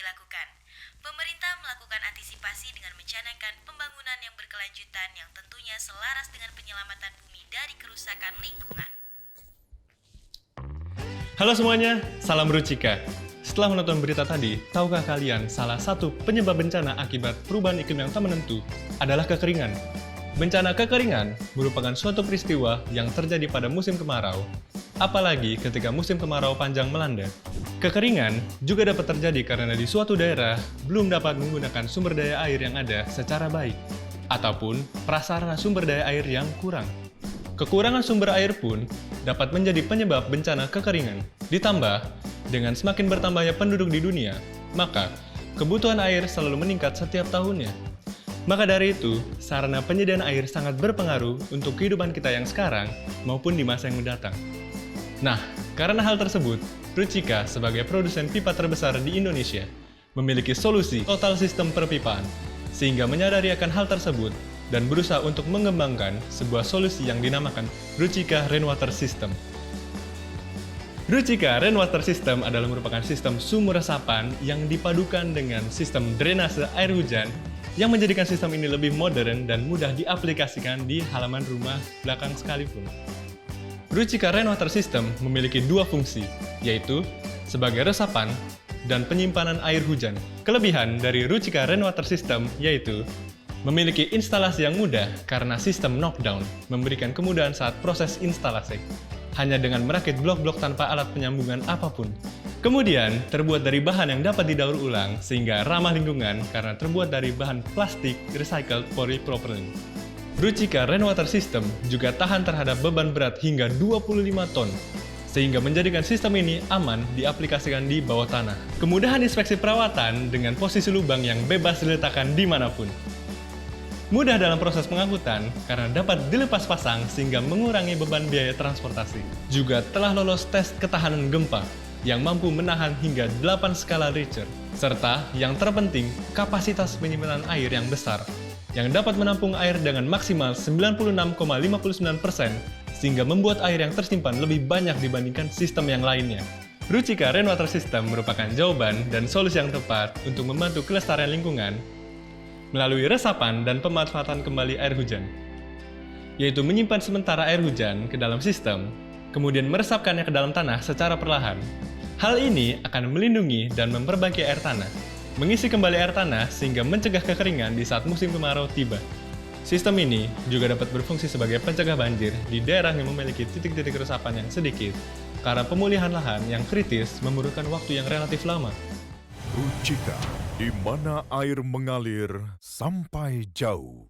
dilakukan. Pemerintah melakukan antisipasi dengan mencanangkan pembangunan yang berkelanjutan yang tentunya selaras dengan penyelamatan bumi dari kerusakan lingkungan. Halo semuanya, salam Rucika. Setelah menonton berita tadi, tahukah kalian salah satu penyebab bencana akibat perubahan iklim yang tak menentu adalah kekeringan? Bencana kekeringan merupakan suatu peristiwa yang terjadi pada musim kemarau, apalagi ketika musim kemarau panjang melanda. Kekeringan juga dapat terjadi karena di suatu daerah belum dapat menggunakan sumber daya air yang ada secara baik, ataupun prasarana sumber daya air yang kurang. Kekurangan sumber air pun dapat menjadi penyebab bencana kekeringan. Ditambah, dengan semakin bertambahnya penduduk di dunia, maka kebutuhan air selalu meningkat setiap tahunnya. Maka dari itu, sarana penyediaan air sangat berpengaruh untuk kehidupan kita yang sekarang maupun di masa yang mendatang. Nah, karena hal tersebut, Rucika sebagai produsen pipa terbesar di Indonesia memiliki solusi total sistem perpipaan, sehingga menyadari akan hal tersebut dan berusaha untuk mengembangkan sebuah solusi yang dinamakan Rucika Rainwater System. Rucika Rainwater System adalah merupakan sistem sumur resapan yang dipadukan dengan sistem drainase air hujan yang menjadikan sistem ini lebih modern dan mudah diaplikasikan di halaman rumah belakang sekalipun. Rucika Rainwater System memiliki dua fungsi, yaitu sebagai resapan dan penyimpanan air hujan. Kelebihan dari Rucika Rainwater System yaitu memiliki instalasi yang mudah karena sistem knockdown memberikan kemudahan saat proses instalasi, hanya dengan merakit blok-blok tanpa alat penyambungan apapun. Kemudian, terbuat dari bahan yang dapat didaur ulang sehingga ramah lingkungan karena terbuat dari bahan plastik recycled polypropylene. Rucika Rainwater System juga tahan terhadap beban berat hingga 25 ton, sehingga menjadikan sistem ini aman diaplikasikan di bawah tanah. Kemudahan inspeksi perawatan dengan posisi lubang yang bebas diletakkan dimanapun. Mudah dalam proses pengangkutan karena dapat dilepas pasang sehingga mengurangi beban biaya transportasi. Juga telah lolos tes ketahanan gempa yang mampu menahan hingga 8 skala Richter. Serta yang terpenting, kapasitas penyimpanan air yang besar yang dapat menampung air dengan maksimal 96,59% sehingga membuat air yang tersimpan lebih banyak dibandingkan sistem yang lainnya. Rucika Rainwater System merupakan jawaban dan solusi yang tepat untuk membantu kelestarian lingkungan melalui resapan dan pemanfaatan kembali air hujan, yaitu menyimpan sementara air hujan ke dalam sistem, kemudian meresapkannya ke dalam tanah secara perlahan. Hal ini akan melindungi dan memperbaiki air tanah, mengisi kembali air tanah sehingga mencegah kekeringan di saat musim kemarau tiba. Sistem ini juga dapat berfungsi sebagai pencegah banjir di daerah yang memiliki titik-titik resapan yang sedikit, karena pemulihan lahan yang kritis memerlukan waktu yang relatif lama. Rucika, di mana air mengalir sampai jauh.